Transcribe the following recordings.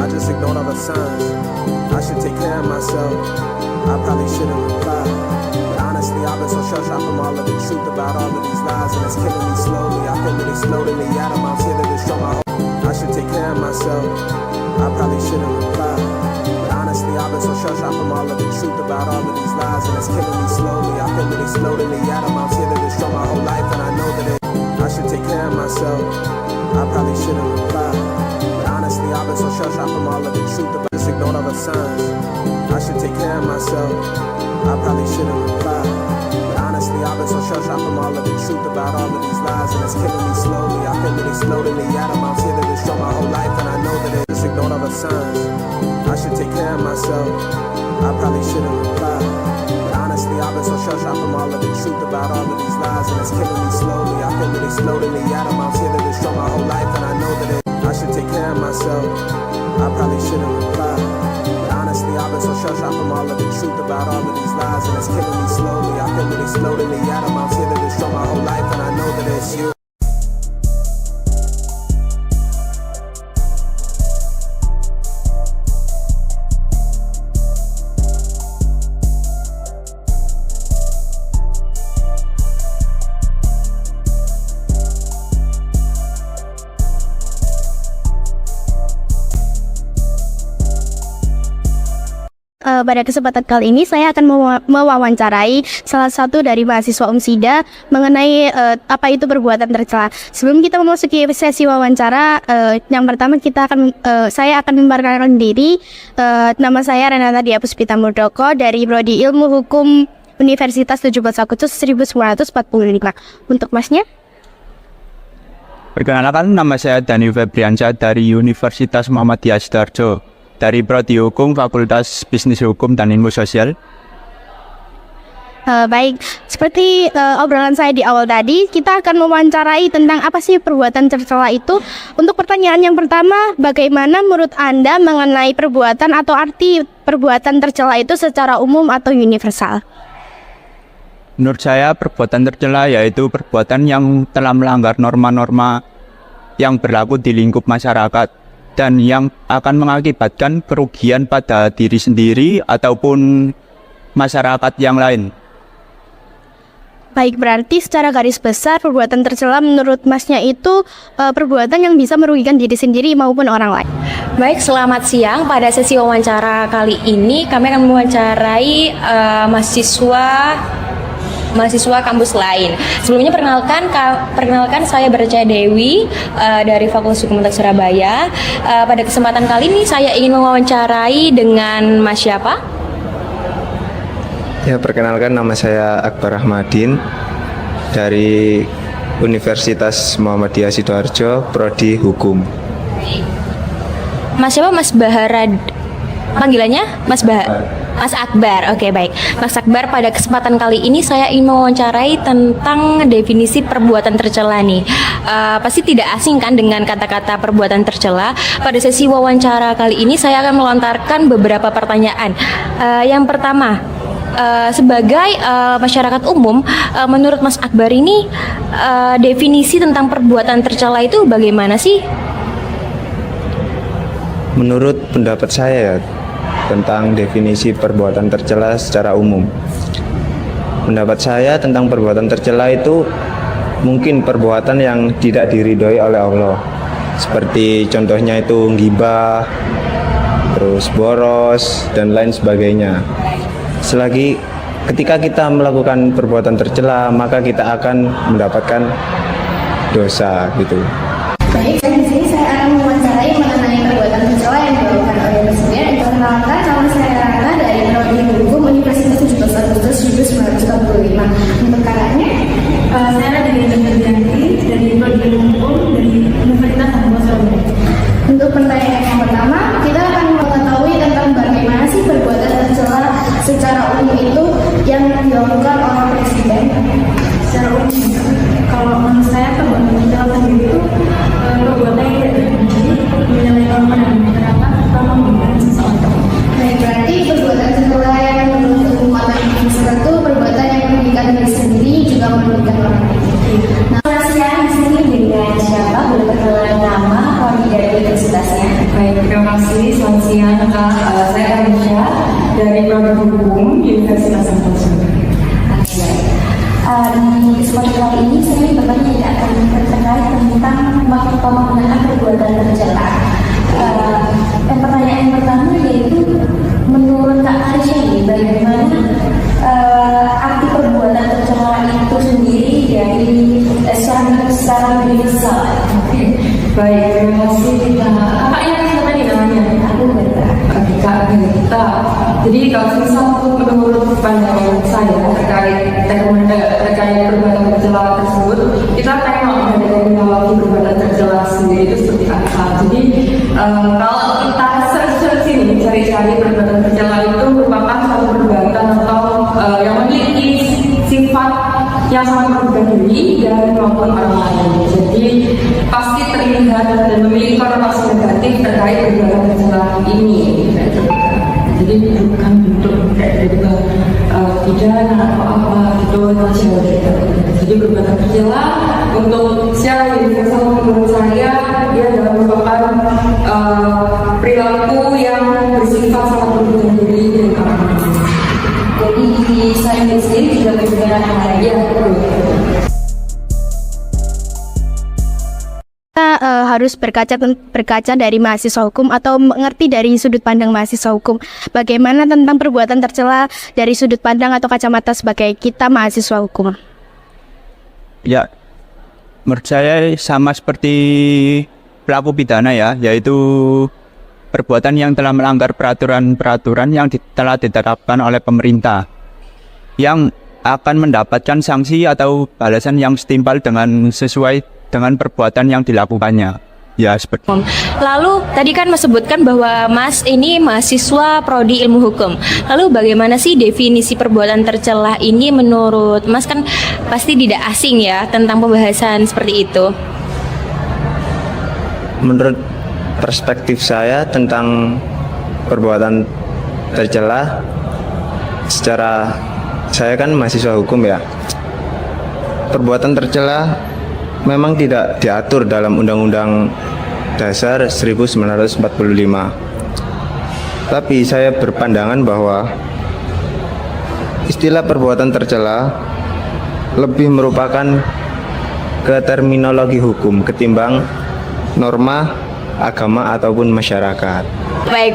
I just ignored all the signs. I should take care of myself. I probably shouldn't reply. But honestly, I've been so shell-shocked from all of the truth about all of these lies, and it's killing me slowly. I feel that it's loading me out of my here to destroy my whole. I should take care of myself. I probably shouldn't reply. But honestly, I've been so shell-shocked from all of the truth about all of these lies, and it's killing me slowly. I feel that it's loading me out of my here to destroy my whole life, and I know that I should take care of myself. I probably shouldn't reply. But honestly, I've been so shell-shocked from all of the truth about just ignored all the signs. I should take care of myself. I probably shouldn't reply. But honestly, I've been so shell-shocked from all of the truth about all of these lies, and it's killing me slowly. I feel that it's loading me out of my here to destroy my whole life, and I know that it just ignored all the signs. I should take care of myself. I probably shouldn't reply. But honestly, I've been so shell-shocked from all of the truth about all of these lies, and it's killing me slowly. I feel that it's loading me out of my here to destroy my whole life, and I know that I should take care of myself. I probably shouldn't reply. But honestly, I've been so shell-shocked from all of the truth about all of these lies, and it's killing me slowly. I feel that it's loading me out of my here to destroy my whole life, and I know that it's you. Pada kesempatan kali ini saya akan mewawancarai salah satu dari mahasiswa UMSIDA mengenai apa itu perbuatan tercela. Sebelum kita memasuki sesi wawancara, yang pertama saya akan memperkenalkan diri. Nama saya Renata Dia Puspita Muldoko dari Prodi Ilmu Hukum Universitas 17 Agustus 1945. Untuk masnya? Perkenalkan, nama saya Dani Febriansyah dari Universitas Muhammadiyah Sidoarjo, dari Prodi Hukum Fakultas Bisnis Hukum dan Ilmu Sosial. Baik, seperti obrolan saya di awal tadi, kita akan mewawancarai tentang apa sih perbuatan tercela itu. Untuk pertanyaan yang pertama, bagaimana menurut Anda mengenai perbuatan atau arti perbuatan tercela itu secara umum atau universal? Menurut saya, perbuatan tercela yaitu perbuatan yang telah melanggar norma-norma yang berlaku di lingkup masyarakat dan yang akan mengakibatkan kerugian pada diri sendiri ataupun masyarakat yang lain. Baik, berarti secara garis besar perbuatan tercela menurut masnya itu perbuatan yang bisa merugikan diri sendiri maupun orang lain. Baik, selamat siang. Pada sesi wawancara kali ini kami akan mewawancarai mahasiswa kampus lain. Sebelumnya perkenalkan saya Berca Dewi dari Fakultas Hukum Unpad Surabaya. Pada kesempatan kali ini saya ingin mewawancarai dengan Mas siapa? Ya, perkenalkan, nama saya Akbar Ahmadin dari Universitas Muhammadiyah Sidoarjo, Prodi Hukum. Mas siapa? Mas Baharad. Panggilannya Mas Akbar. Oke, baik. Mas Akbar, pada kesempatan kali ini saya ingin mewawancarai tentang definisi perbuatan tercela nih. Pasti tidak asing kan dengan kata-kata perbuatan tercela. Pada sesi wawancara kali ini saya akan melontarkan beberapa pertanyaan. Yang pertama, sebagai masyarakat umum, menurut Mas Akbar ini definisi tentang perbuatan tercela itu bagaimana sih? Menurut pendapat saya tentang definisi perbuatan tercela secara umum, pendapat saya tentang perbuatan tercela itu mungkin perbuatan yang tidak diridhoi oleh Allah, seperti contohnya itu ghibah, terus boros dan lain sebagainya. Selagi ketika kita melakukan perbuatan tercela, maka kita akan mendapatkan dosa gitu. Baik, di sini saya akan mewawancarai mengenai perbuatan tercela yang dilakukan oleh Presiden. Perkenalkan, nama saya Rana dari Prodi Hukum Universitas 17 Agustus 1945. Untuk kakaknya, saya dari Febrianti dari Prodi Hukum dari Universitas Surabaya. Untuk pertanyaan yang pertama, kita akan mengetahui tentang bagaimana sih perbuatan tercela secara umum itu yang dilakukan oleh Presiden. Secara umum, kalau menurut saya perbuatan tercela sendiri itu perbuatan yang selamat siang Kak. Saya Anisha dari Prodi Hukum Universitas Antasari. Di kesempatan kali ini saya bertanya akan terkait tentang waktu penggunaan perbuatan tercela. Pertanyaan yang pertama yaitu menurut Kak Anisha ini bagaimana arti perbuatan tercela itu sendiri dari secara universal. Baik, terima kasih kita. Apa yang siapa nih namanya? Aku berkata. Kak Gita. Jadi kalau misal menurut pandangan saya terkait perbuatan tercela tersebut, kita tengok dari terminologi perbuatan tercela sendiri itu seperti apa. Jadi kalau kita search ini cari-cari perbuatan tercela itu merupakan suatu perbuatan atau yang memiliki sifat yang sangat merugikan diri dan maupun orang lain. Jadi pasti terlihat dan memiliki konotasi negatif terkait perbuatan tercela ini. Jadi bukan bentuk kayak pidana atau apa gitu saja. Jadi perbuatan tercela untuk secara universal menurut saya dia adalah merupakan perilaku yang bersifat sangat merugikan diri dan orang lain. Jadi di saya sendiri juga berbeda Ya, betul. Kita harus berkaca dari mahasiswa hukum atau mengerti dari sudut pandang mahasiswa hukum. Bagaimana tentang perbuatan tercela dari sudut pandang atau kacamata sebagai kita mahasiswa hukum? Ya, menurut saya sama seperti pelaku pidana ya, yaitu perbuatan yang telah melanggar peraturan-peraturan yang telah ditetapkan oleh pemerintah, yang akan mendapatkan sanksi atau balasan yang setimpal dengan sesuai dengan perbuatan yang dilakukannya. Ya, seperti itu. Lalu tadi kan Mas sebutkan bahwa Mas ini mahasiswa Prodi Ilmu Hukum. Lalu bagaimana sih definisi perbuatan tercela ini menurut Mas? Kan pasti tidak asing ya tentang pembahasan seperti itu. Menurut perspektif saya tentang perbuatan tercela, secara saya kan mahasiswa hukum ya, perbuatan tercela memang tidak diatur dalam Undang-Undang Dasar 1945. Tapi saya berpandangan bahwa istilah perbuatan tercela lebih merupakan ke terminologi hukum ketimbang norma agama ataupun masyarakat. Baik.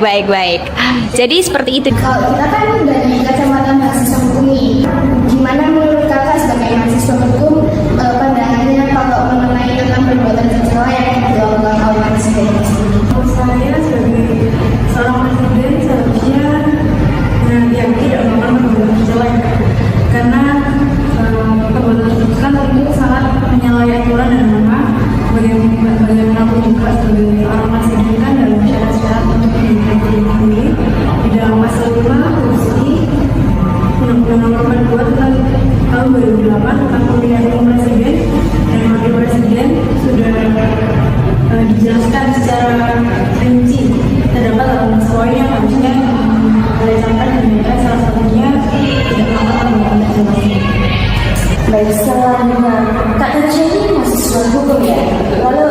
Jadi seperti itu. Kalau kita kan dari kacamata mahasiswa hukum nih, gimana menurut kakak sebagai mahasiswa hukum pandangannya kalau mengenai tentang perbuatan tercela yang dilakukan oleh presiden? Menurut saya sebagai seorang presiden seharusnya yang tidak melakukan perbuatan tercela, karena perbuatan tercela itu sangat menyalahi aturan dan norma. Bagaimanapun juga sebagai seorang presiden kan dalam syarat-syarat untuk pendidikan tinggi di dalam pasal 5 kursi Undang-Undang Nomor 42 tahun 2008 tentang pemilihan umum presiden dan wakil presiden sudah dijelaskan secara rinci. Terdapat 18 poin yang harusnya dilaksanakan dan salah satunya tidak melakukan perbuatan tercela. Baik, selanjutnya Kak Anisha ini mahasiswa hukum ya. Lalu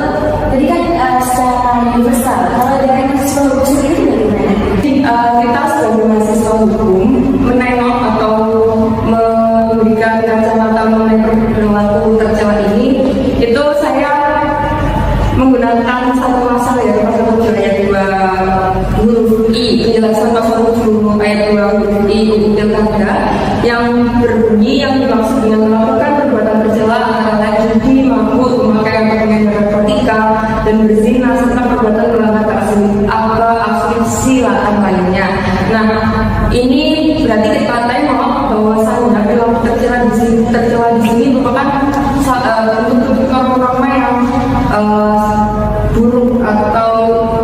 tadi kan secara universal, kalau dari mahasiswa hukum sendiri bagaimana? Kita sebagai mahasiswa hukum menengok atau memberikan kacamata mengenai perilaku tercela ini, itu saya menggunakan satu pasal ya, pasal 7 ayat 2 huruf I, penjelasan pasal 7 ayat 2 huruf I UU Pilkada yang berbunyi yang dimaksud dengan melakukan perbuatan tercela antara lain judi, mabuk, memakai pakaian narkotika dan berzina serta perbuatan melanggar asusila lainnya. Nah, ini berarti dikatai bahwasannya perilaku tercela di sini merupakan bentuk norma yang buruk atau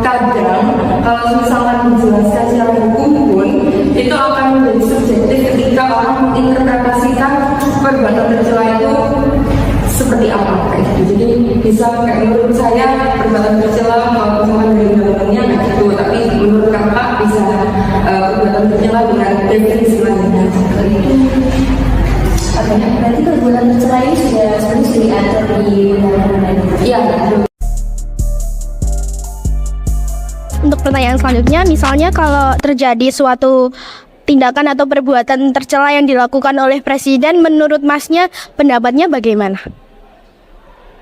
kadang kalau misalkan menjelaskan secara hukum pun itu akan menjadi subjektif ketika orang menginterpretasikan perbuatan tercela itu seperti apa kayak gitu. Jadi bisa kayak menurut saya perbuatan tercela kalau misalkan dari undang-undangnya kayak gitu, tapi menurut kakak bisa perbuatan tercela dengan definisi lainnya seperti itu. Oke, berarti perbuatan tercela ini sudah diatur di undang-undang. Iya. Untuk pertanyaan pertanyaan selanjutnya, misalnya kalau terjadi suatu tindakan atau perbuatan tercela yang dilakukan oleh presiden, menurut Masnya pendapatnya bagaimana?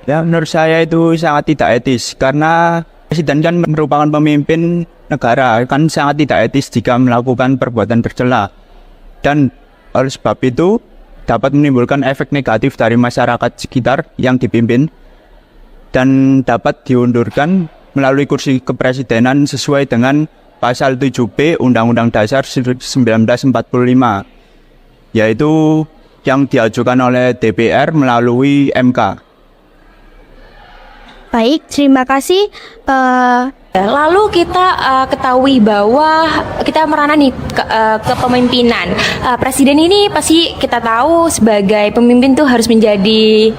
Ya, menurut saya itu sangat tidak etis karena presiden kan merupakan pemimpin negara, kan sangat tidak etis jika melakukan perbuatan tercela. Dan oleh sebab itu dapat menimbulkan efek negatif dari masyarakat sekitar yang dipimpin dan dapat diundurkan melalui kursi kepresidenan sesuai dengan Pasal 7B Undang-Undang Dasar 1945, yaitu yang diajukan oleh DPR melalui MK. Baik, terima kasih. Lalu kita ketahui bahwa kita merana nih ke kepemimpinan. Presiden ini pasti kita tahu sebagai pemimpin tuh harus menjadi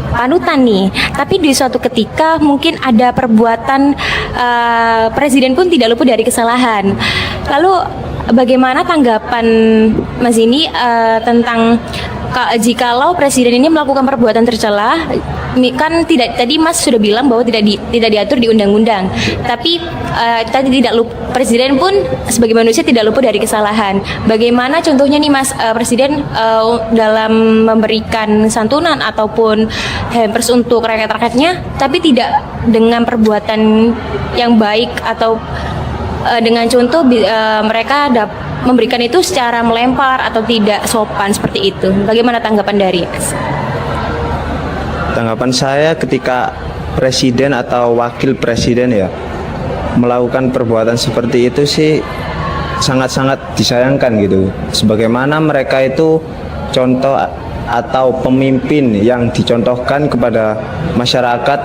panutan nih. Tapi di suatu ketika mungkin ada perbuatan presiden pun tidak luput dari kesalahan. Lalu bagaimana tanggapan Mas ini tentang jikalau presiden ini melakukan perbuatan tercela? Kan tidak, tadi Mas sudah bilang bahwa tidak diatur di undang-undang. Tapi tadi presiden pun sebagai manusia tidak luput dari kesalahan. Bagaimana contohnya nih Mas, presiden dalam memberikan santunan ataupun hampers untuk rakyat-rakyatnya, tapi tidak dengan perbuatan yang baik atau dengan contoh mereka memberikan itu secara melempar atau tidak sopan seperti itu. Bagaimana tanggapan dari Mas? Tanggapan saya ketika presiden atau wakil presiden ya melakukan perbuatan seperti itu sih sangat-sangat disayangkan gitu. Sebagaimana mereka itu contoh atau pemimpin yang dicontohkan kepada masyarakat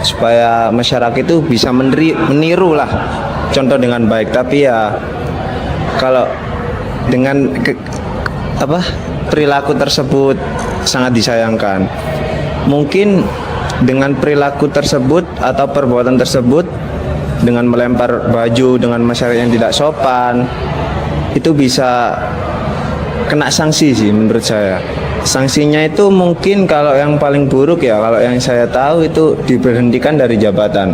supaya masyarakat itu bisa meniru lah contoh dengan baik. Tapi ya kalau dengan perilaku tersebut sangat disayangkan. Mungkin dengan perilaku tersebut atau perbuatan tersebut, dengan melempar baju dengan masyarakat yang tidak sopan, itu bisa kena sanksi sih menurut saya. Sanksinya itu mungkin kalau yang paling buruk ya, kalau yang saya tahu itu diberhentikan dari jabatan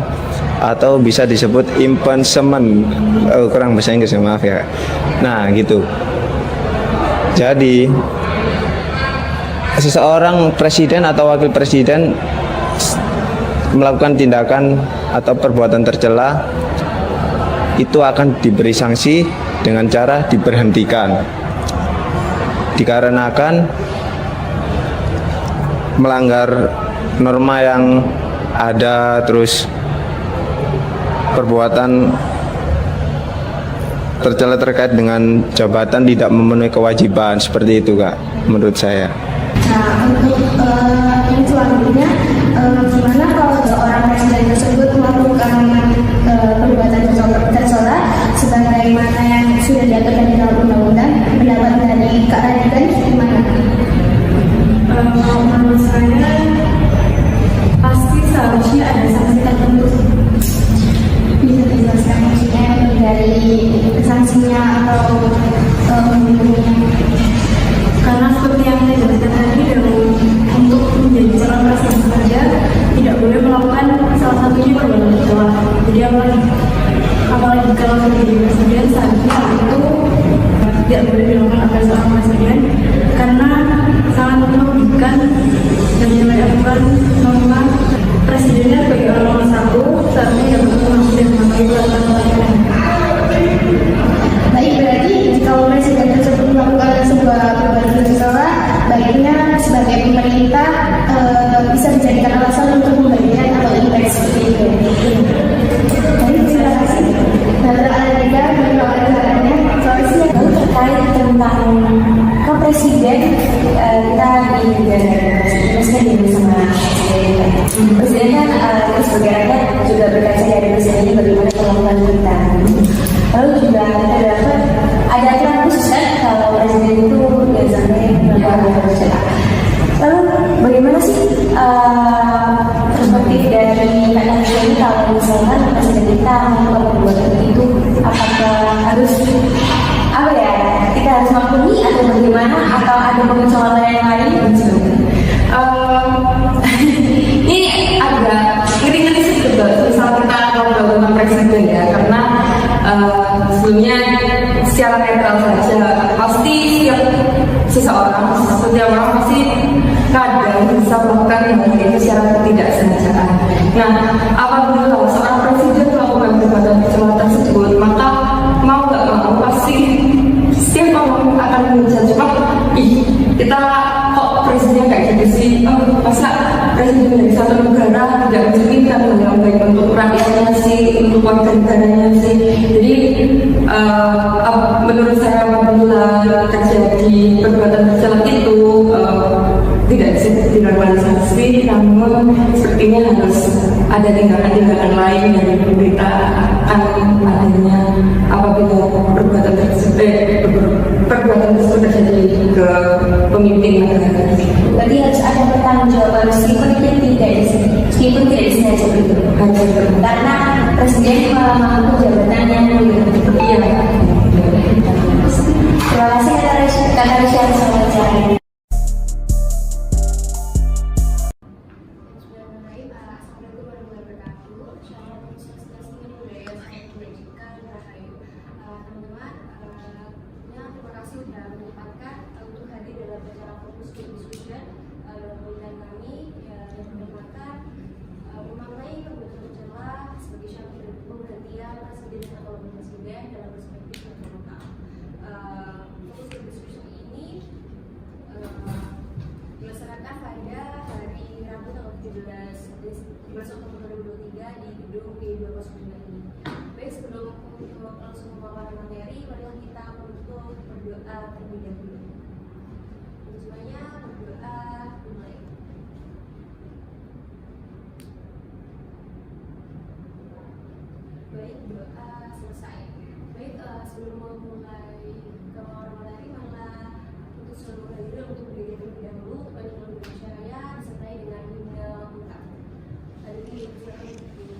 atau bisa disebut impeachment. Kurang bahasa Inggris ya, maaf ya. Nah gitu. Jadi seseorang presiden atau wakil presiden melakukan tindakan atau perbuatan tercela itu akan diberi sanksi dengan cara diberhentikan, dikarenakan melanggar norma yang ada, terus perbuatan tercela terkait dengan jabatan tidak memenuhi kewajiban, seperti itu Kak menurut saya. Nah, untuk yang selanjutnya, gimana kalau seorang presiden tersebut melakukan perbuatan tercela sebagaimana yang sudah diatur di dalam undang-undang? Pendapat dari Kak Radika gimana? Menurut saya pasti seharusnya ada sanksi tertentu. Bisa dijelaskan maksudnya dari sanksinya atau hukumnya? Karena seperti yang saya jelaskan tadi, untuk menjadi calon presiden saja tidak boleh melakukan salah satunya perbuatan tercela. Jadi apalagi kalau menjadi presiden seharusnya itu tidak boleh dilakukan oleh seorang presiden, karena sangat merugikan dan menyebabkan norma presidennya sebagai orang nomor satu seharusnya dapat mengambil dan memakai peraturan. Baik, berarti kalau presiden tersebut melakukan sebuah perbuatan tercela, baiknya sebagai pemerintah bisa dijadikan alasan untuk memberikan atau impact seperti itu. Baik, terima kasih. Radika, bagaimana caranya? Soalnya Terkait tentang presiden, kita di presiden bersama presiden kan kita sebagai rakyat juga berkaca dari presiden bagaimana kemampuan kita. Lalu juga kita dapat ada aturan khusus kan kalau presiden itu ya sampai melakukan tercela. Lalu bagaimana sih perspektif dari Kak Nadia ini kalau misalkan presiden kita melakukan perbuatan itu, apakah harus kita harus maklumi atau bagaimana, atau ada pengecualian yang lain? Ini agak ngeri sedikit misal kita ngobrol dengan presiden ya, karena Sebelumnya secara netral saja, pasti setiap orang pasti kadang bisa melakukan hal itu secara ketidaksengajaan. Nah, apabila seorang presiden melakukan perbuatan tercela tersebut, maka mau nggak mau pasti setiap orang akan menjudge, kita kok presiden kayak gitu sih, masa presiden dari satu negara tidak mencerminkan yang baik untuk rakyatnya sih, untuk warga negaranya sih. Jadi menurut saya apabila terjadi perbuatan tercela itu tidak bisa dinormalisasi, namun sepertinya harus ada tindakan-tindakan lain yang diberitakan adanya apabila perbuatan tersebut terjadi ke pemimpin negara. Berarti harus ada pertanggungjawaban meskipun tidak disengaja begitu. Karena presiden malah mengambil jabatannya begitu. Iya. Terima kasih kata Risha wawancara ini. Sudah menyempatkan untuk hadir dalam acara fokus discussion dalam pemilihan kami yang bermakna memaknai perbuatan tercela sebagai syarat pemberhentian presiden atau wakil presiden dalam perspektif yang lengkap. Fokus discussion ini dilaksanakan pada hari Rabu tanggal 17 Oktober 2023 di gedung P209 ini. Baik, sebelum langsung memaparkan materi, marilah kita untuk berdoa terlebih dahulu. Semuanya berdoa mulai. Baik, doa selesai. Baik, sebelum memulai ke materi, marilah untuk seluruh hadirin untuk berdiri terlebih dahulu. Banyak yang berbicara disertai dengan himne lengkap. Hadirin silakan berdiri.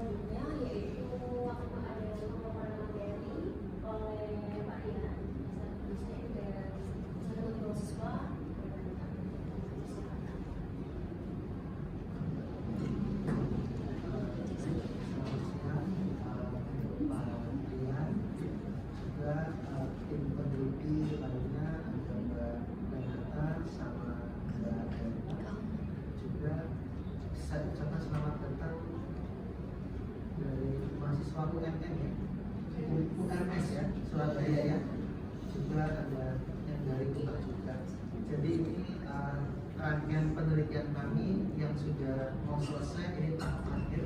selanjutnya yaitu akan ada pemaparan materi oleh Pak Rian. Saya juga satu mahasiswa. Tim peneliti lainnya ada Mbak Renata sama Mbak Erna, juga saya ucapkan selamat datang dari mahasiswa UMM ya, UMS ya, Surabaya ya, juga ada yang dari UNAR juga. Jadi ini rangkaian penelitian kami yang sudah mau selesai, ini tahap akhir.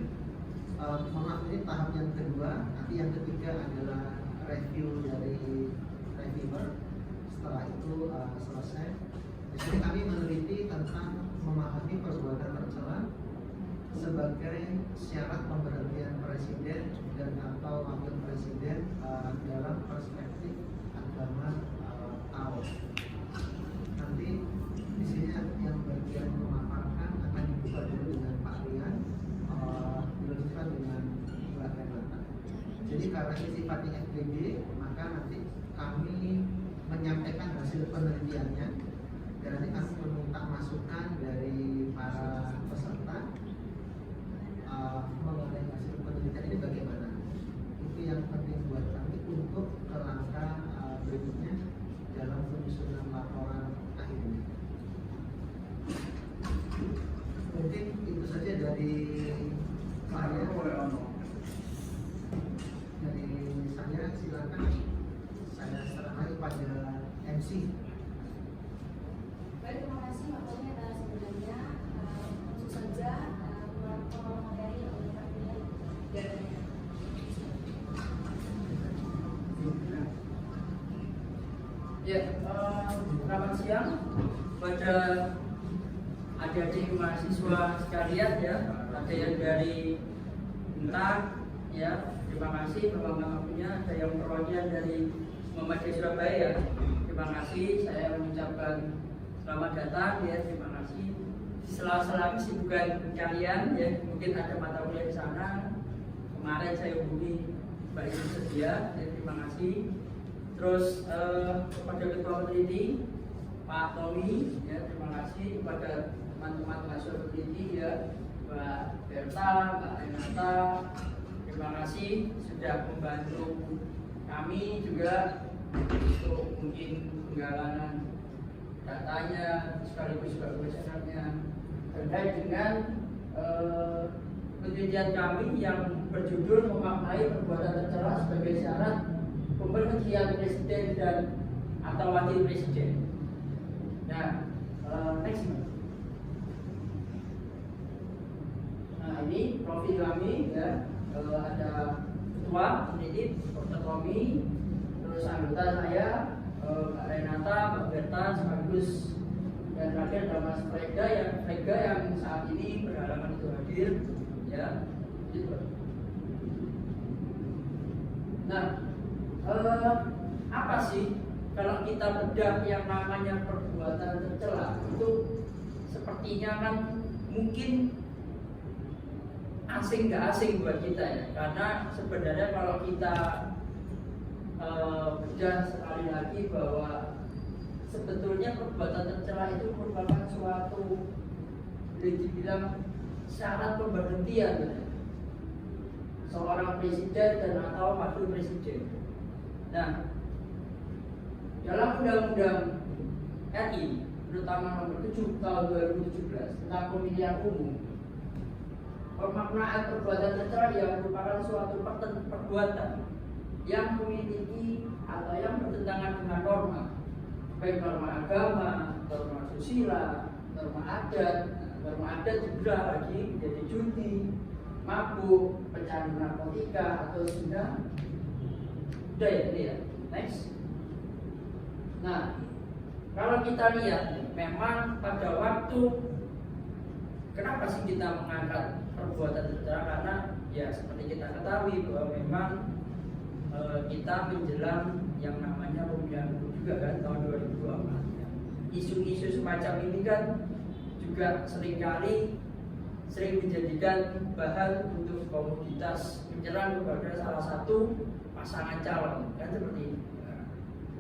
Mohon maaf, ini tahap yang kedua, nanti yang ketiga adalah review dari reviewer. Setelah itu selesai. Di sini kami meneliti tentang memahami perbuatan tercela sebagai syarat pemberhentian presiden dan atau wakil presiden dalam perspektif agama Taoist. Nanti di sini yang bagian memaparkan akan dibuka dulu dengan Pak Rian, dilanjutkan dengan Mbak Renata. Jadi karena ini sifatnya FGD, maka nanti kami menyampaikan hasil penelitiannya dan nanti kami meminta masukan dari para peserta mengenai hasil penelitian ini bagaimana. Itu yang penting buat kami untuk langkah berikutnya dalam penyusunan laporan akhir ini. Mungkin itu saja dari saya. Dari saya, silakan saya serahkan kepada MC. Baik, terima kasih Pak Tony atas sebenarnya langsung saja pemaparan materi oleh Pak Rian. Ya, selamat siang pada adik-adik mahasiswa sekalian ya, ada yang dari UNAR ya, terima kasih Bapak waktunya, ada yang perwakilan dari Muhammadiyah Surabaya. Terima kasih, saya mengucapkan selamat datang ya, terima kasih. Sela-sela kesibukan kalian ya, mungkin ada mata kuliah di sana. Kemarin saya hubungi Mbak Ibu sedia, ya, terima kasih. Terus kepada ketua peneliti Pak Tommy ya, terima kasih kepada teman-teman mahasiswa peneliti ya, Mbak Berta, Mbak Renata, terima kasih sudah membantu kami juga untuk mungkin penggalangan datanya sekaligus juga pembacaannya terkait dengan penelitian kami yang berjudul memaknai perbuatan tercela sebagai syarat pemberhentian presiden dan atau wakil presiden. Nah, next. Nah, ini profil kami ya, ada ketua peneliti Dr. Tommy, terus anggota saya Mbak Renata, Mbak Berta, sekaligus dan terakhir ada Mas Frega yang saat ini berhalangan untuk hadir ya. Gitu. Nah, apa sih kalau kita bedah yang namanya perbuatan tercela itu sepertinya kan mungkin asing nggak asing buat kita ya, karena sebenarnya kalau kita bedah sekali lagi bahwa sebetulnya perbuatan tercela itu merupakan suatu boleh dibilang syarat pemberhentian seorang presiden dan atau wakil presiden. Nah, dalam Undang-Undang RI, terutama nomor 7 tahun 2017 tentang pemilihan umum, pemaknaan perbuatan tercela yang merupakan suatu perbuatan yang memiliki atau yang bertentangan dengan norma, baik norma agama, norma susila, norma adat juga lagi menjadi judi, mabuk, pecandu narkotika atau zina. Udah ya, ini ya. Next. Nah, kalau kita lihat, memang pada waktu kenapa sih kita mengangkat perbuatan tercela? Karena ya seperti kita ketahui bahwa memang kita menjelang yang namanya pemilihan umum juga kan tahun 2024. Isu-isu semacam ini kan juga seringkali sering dijadikan bahan untuk komoditas menyerang kepada salah satu pasangan calon, kan seperti ini. Nah,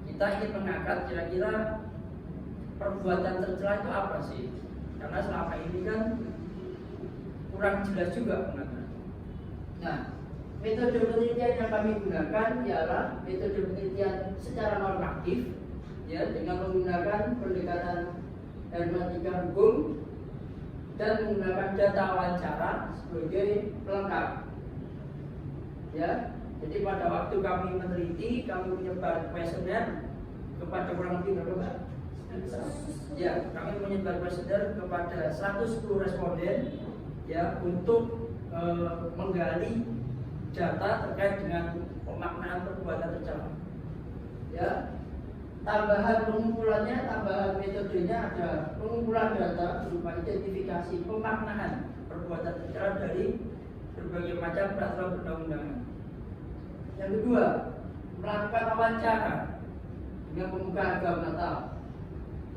kita ingin mengangkat kira-kira perbuatan tercela itu apa sih? Karena selama ini kan kurang jelas juga mengatakan. Nah, metode penelitian yang kami gunakan ialah metode penelitian secara normatif, ya, dengan menggunakan pendekatan hermeneutika hukum dan menggunakan data wawancara sebagai pelengkap. Ya, jadi pada waktu kami meneliti, kami menyebar kuesioner kepada kurang lebih berapa? Ya, kami menyebar kuesioner kepada 110 responden, ya, untuk menggali data terkait dengan pemaknaan perbuatan tercela. Ya, tambahan pengumpulannya, tambahan metodenya ada pengumpulan data berupa identifikasi pemaknaan perbuatan tercela dari berbagai macam peraturan perundang-undangan. Yang kedua, melakukan wawancara dengan pemuka agama Natal.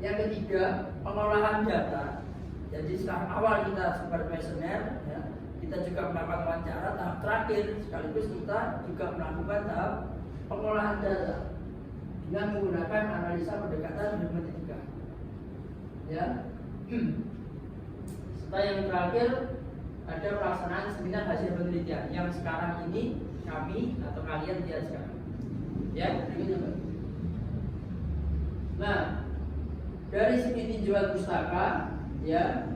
Yang ketiga, pengolahan data. Jadi setelah awal kita sebar kuesioner, ya, kita juga melakukan wawancara. Tahap terakhir sekaligus kita juga melakukan tahap pengolahan data dengan menggunakan analisa pendekatan hermeneutika. Ya. Setelah yang terakhir ada pelaksanaan seminar hasil penelitian yang sekarang ini kami atau kalian lihat sekarang. Ya, begitu. Nah, dari segi tinjauan pustaka, ya,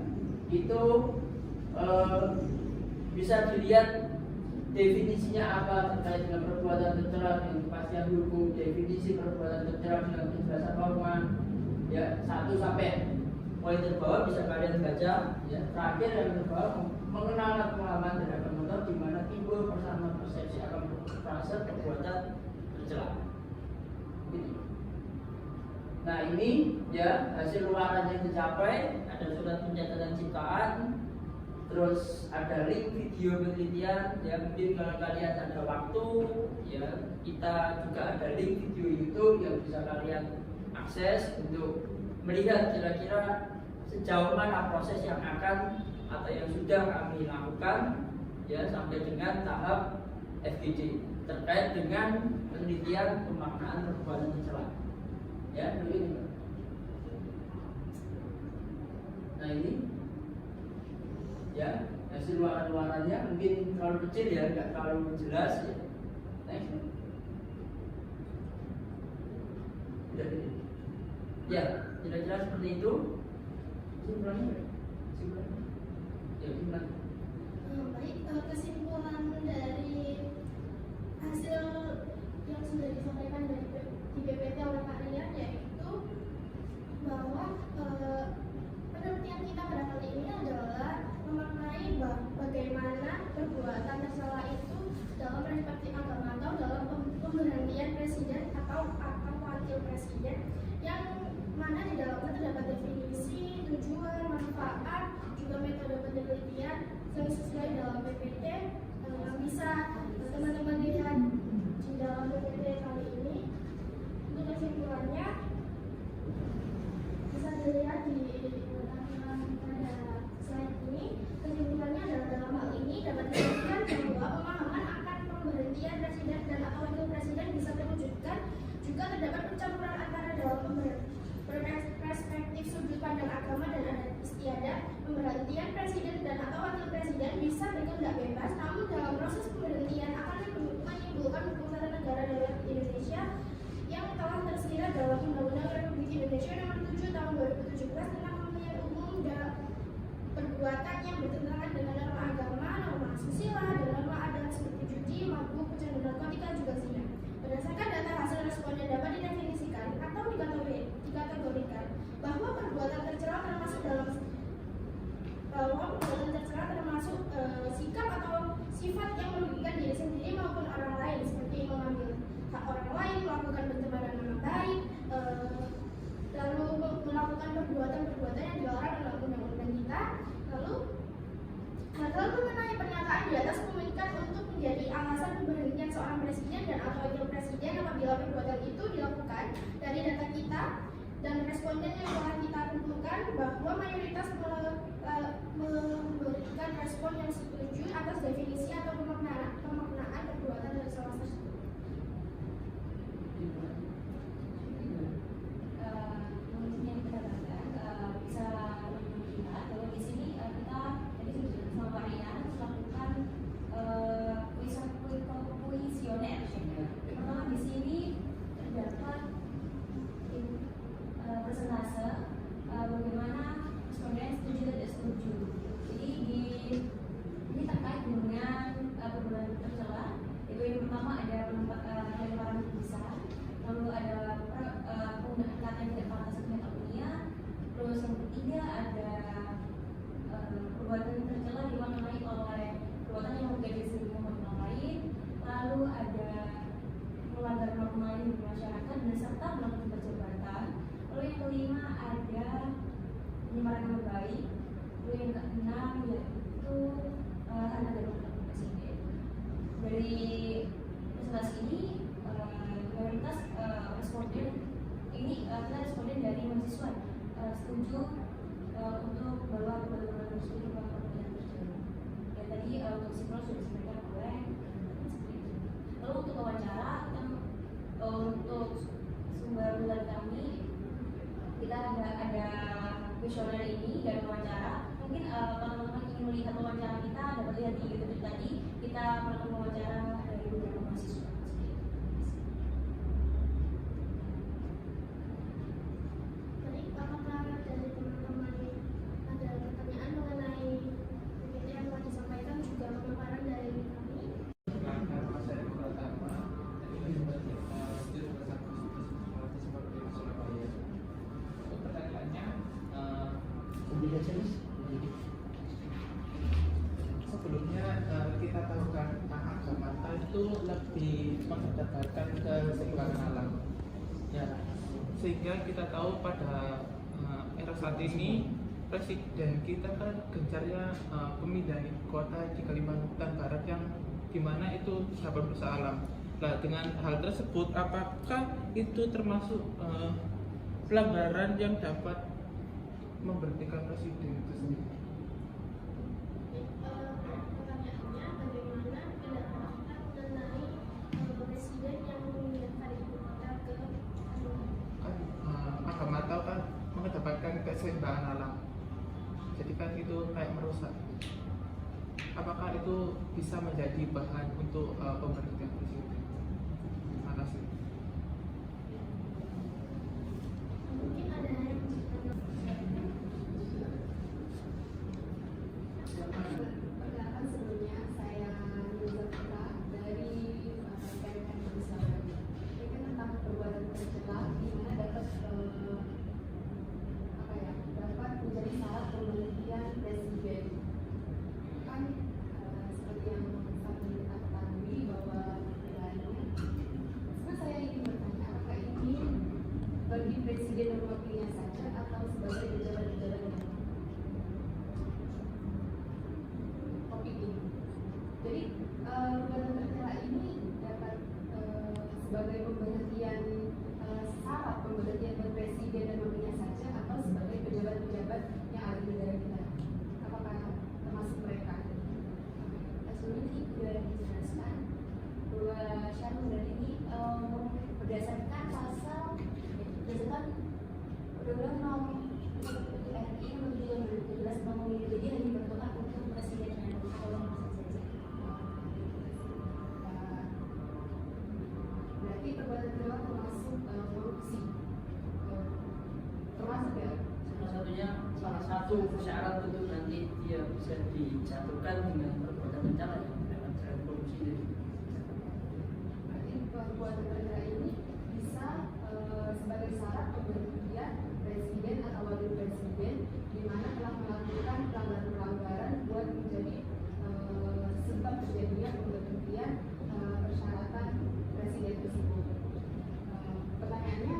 itu bisa dilihat definisinya apa terkait dengan perbuatan tercela dengan kepastian hukum, definisi perbuatan tercela dengan kejelasan norma, ya, 1 sampai poin terbawah bisa kalian baca, ya. Terakhir yang terbawah mengenal pengalaman dan akan menonton di mana timbul persamaan persepsi akan frase perbuatan tercela. Gitu. Nah, ini, ya, hasil luaran yang dicapai, ada surat pencatatan ciptaan, terus ada link video penelitian, ya, mungkin kalau kalian ada waktu, ya, kita juga ada link video YouTube yang bisa kalian akses untuk melihat kira-kira sejauh mana proses yang akan atau yang sudah kami lakukan, ya, sampai dengan tahap FGD terkait dengan penelitian pemaknaan perbuatan tercela. Ya, begini. Nah, ini, ya, hasil luaran-luarannya mungkin terlalu kecil, ya, nggak terlalu jelas, ya. Next. Ya, kira-kira seperti itu. Simpulannya, ya, simpulan. Baik, kesimpulan dari hasil yang sudah disampaikan dari di PPT oleh Pak Rian, yaitu bahwa penelitian kita pada kali ini adalah memaknai bagaimana perbuatan tercela itu dalam perspektif agama atau dalam pemberhentian presiden atau wakil presiden, yang mana di dalamnya terdapat definisi, tujuan, manfaat, juga metode penelitian yang sesuai dalam PPT. Bisa teman-teman lihat di dalam PPT kali ini. Untuk kesimpulannya bisa dilihat di pada slide ini. Kesimpulannya adalah dalam hal ini dapat dijelaskan bahwa pemahaman akan pemberhentian presiden dan atau wakil presiden bisa terwujudkan juga terdapat pencampuran antara dalam perspektif sudut pandang agama dan adat istiadat. Pemberhentian presiden dan atau wakil presiden bisa berkehendak bebas, namun dalam proses pemberhentian akan menimbulkan hukum tata negara darurat Indonesia yang telah tersirat dalam Undang-Undang Republik Indonesia Nomor 7 Tahun 2017 tentang pemilihan umum dan perbuatan yang bertentangan dengan norma agama, norma asusila, dan norma adat seperti judi, mabuk, pecandu narkotika, juga zina. Berdasarkan data hasil responden dapat didefinisikan atau dikategorikan bahwa perbuatan tercela termasuk sikap atau sifat yang merugikan diri sendiri maupun orang lain, seperti mengambil hak orang lain, melakukan pencemaran nama baik, lalu melakukan perbuatan-perbuatan yang dilarang dalam undang-undang kita. Lalu mengenai pernyataan di atas memungkinkan untuk menjadi alasan pemberhentian seorang presiden dan atau wakil presiden apabila perbuatan itu dilakukan. Dari data kita dan responden yang telah kita kumpulkan, bahwa mayoritas memberikan respon yang setuju atas definisi atau pemaknaan perbuatan tercela tersebut. Yang kita katakan bisa melihat bahwa di sini kita tadi sudah sama Pak Rian melakukan kuesioner. Pertama di sini terdapat persentase bagaimana responden setuju dan tidak setuju. Jadi ini terkait dengan perbuatan tercela. Itu yang pertama ada pelemparan busa, lalu ada penggunaan kata yang tidak pantas atau metaforia. Terus yang ketiga ada perbuatan tercela dimaknai oleh perbuatan yang menggadaikan orang lain. Lalu ada melanggar norma lain di masyarakat dan serta melakukan pencobaan. Lalu yang kelima ada penyemaran nama baik. Lalu yang keenam yaitu harga dan martabat presiden. Dari presentasi ini mayoritas responden ini kita responden dari mahasiswa setuju untuk bahwa perbuatan tersebut merupakan perbuatan tercela. Ya tadi untuk simpel sudah disampaikan oleh seperti itu. Lalu untuk wawancara untuk sumber bulan kami kita ada kuesioner ini dan wawancara. Mungkin teman-teman ingin melihat wawancara kita dapat lihat di YouTube tadi. Kita melakukan wawancara dari beberapa mahasiswa. Tadi apakah dari teman-teman ada pertanyaan mengenai PPT yang telah disampaikan juga pemaparan dari kami? Sebelumnya kita tahu kan Agamata itu lebih mendekatkan ke seimbangan alam, ya, sehingga kita tahu pada era saat ini presiden kita kan gencarnya pemindahan ibu kota di Kalimantan Barat yang dimana itu sahabat berusaha alam. Nah, dengan hal tersebut apakah itu termasuk pelanggaran yang dapat memberhentikan presiden itu sendiri? Pertanyaannya bagaimana pendapat kita mengenai presiden yang memindahkan ibu kota ke Agamata kan mengedepankan keseimbangan alam, jadi kan itu kayak merusak. Apakah itu bisa menjadi bahan untuk pemberhentian presiden? Terima kasih. mungkin ada yang Perkenalkan sebelumnya saya Nurul Putra dari KMN Misalnya. Ini kan tentang perbuatan tercela di mana dapat dapat menjadi syarat pemberhentian presiden. Kan seperti yang kita ketahui bahwa sebenarnya saya ingin bertanya apakah ini bagi presiden dan wakilnya saja atau sebagai pejabat-pejabat yang topik ini. Jadi perbuatan tercela ini dapat sebagai pemberhentian syarat pemberhentian presiden dan wakilnya saja atau sebagai pejabat-pejabat yang ada di negara kita. Apakah termasuk mereka? Sebelumnya ini sudah dijelaskan bahwa syarat pemberhentian ini berdasarkan pasal berdasarkan Undang-Undang Nomor RI Nomor 17 Nomor 17 jadi hanya berlaku untuk presiden dan wakil saja. Berarti perbuatan tercela termasuk korupsi, termasuk ya? Salah satu syarat untuk nanti dia bisa dijatuhkan dengan perbuatan tercela yang dengan korupsi itu. Berarti perbuatan tercela ini bisa sebagai syarat pemberhentian presiden atau wakil presiden di mana telah melakukan pelanggaran-pelanggaran buat menjadi sebab terjadinya pemberhentian persyaratan presiden tersebut. Pertanyaannya,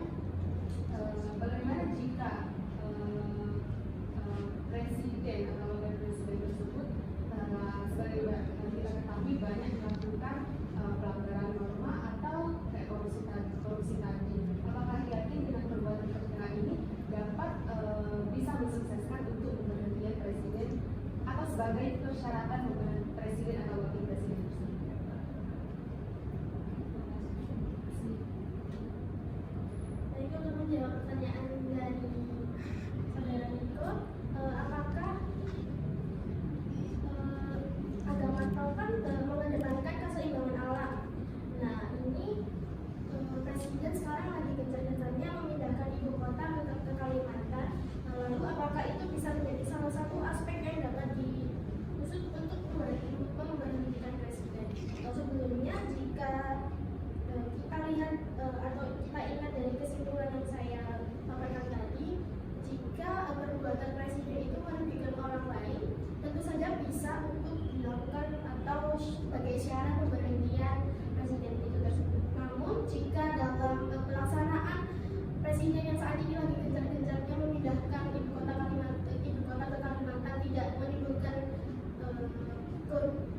bagaimana jika presiden atau wakil presiden tersebut sebagai kita ketahui banyak melakukan pelanggaran norma atau kayak korupsi tadi. Apakah yakin dengan perbuatan tercela ini dapat bisa mensukseskan untuk pemberhentian presiden sebagai persyaratan hubungan presiden atau wakil presiden tersebut. Baik, untuk menjawab pertanyaan dari saudara Niko, apakah agama Tao kan mengedepankan keseimbangan alam? Nah, ini presiden sekarang lagi gencar-gencarnya memindahkan ibu kota ke Kalimantan. Lalu apakah itu bisa menjadi salah satu aspek yang dapat diusut untuk memberhentikan presiden? Atau sebelumnya, jika kita lihat atau kita ingat dari kesimpulan yang saya sampaikan tadi, jika perbuatan presiden itu merugikan orang lain, tentu saja bisa untuk dilakukan atau sebagai syarat pemberhentian presiden itu tersebut. Namun jika dalam pelaksanaan presiden yang saat ini lagi gencar-gencarnya memindahkan ibu kota ke Kalimantan tidak menimbulkan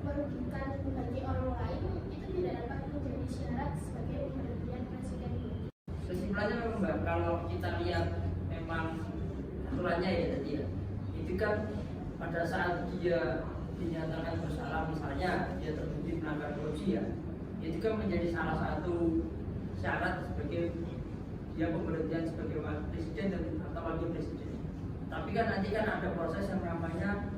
merugikan bagi orang lain, itu tidak dapat menjadi syarat sebagai pemberhentian presiden. Kesimpulannya memang Mbak, kalau kita lihat memang aturannya ya tadi ya, itu kan pada saat dia dinyatakan bersalah, misalnya dia terbukti melanggar korupsi ya, itu kan menjadi salah satu syarat sebagai dia pemberhentian sebagai wakil presiden atau wakil presiden. Tapi kan nanti kan ada proses yang namanya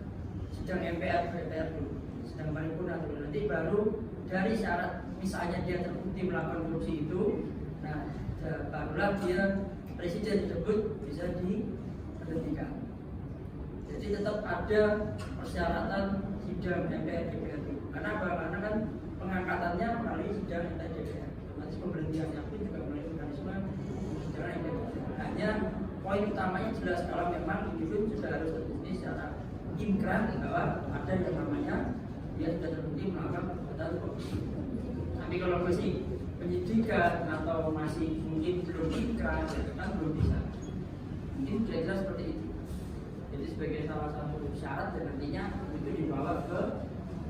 sidang MPR dulu, sidang paripurna dulu, nanti baru dari syarat misalnya dia terbukti melakukan korupsi itu, nah barulah dia presiden tersebut bisa diberhentikan. Jadi tetap ada persyaratan sidang MPR DPR dulu. Kenapa? Karena kan pengangkatannya melalui sidang MPR DPR, otomatis pemberhentiannya pun juga melalui mekanisme sidang MPR. Hanya poin utamanya jelas kalau memang individu sudah harus terbukti secara inkrah bahwa ada yang namanya dia sudah terbukti melakukan perbuatan korupsi. Tapi kalau masih penyidikan atau masih mungkin belum inkrah, kan belum bisa. Mungkin kira-kira seperti itu. Jadi sebagai salah satu syarat dan nantinya itu dibawa ke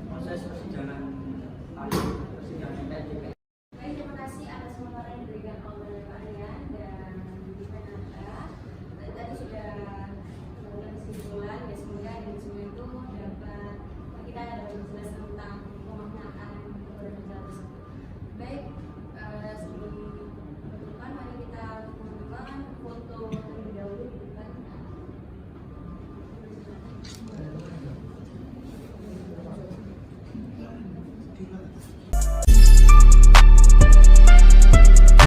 proses persidangan persidangan MPR. Baik, terima kasih atas pemaparan yang diberikan oleh Pak Rian dan Renata. Tadi sudah melakukan kesimpulan, ya semoga dari semua itu dapat kita dapat menjelaskan tentang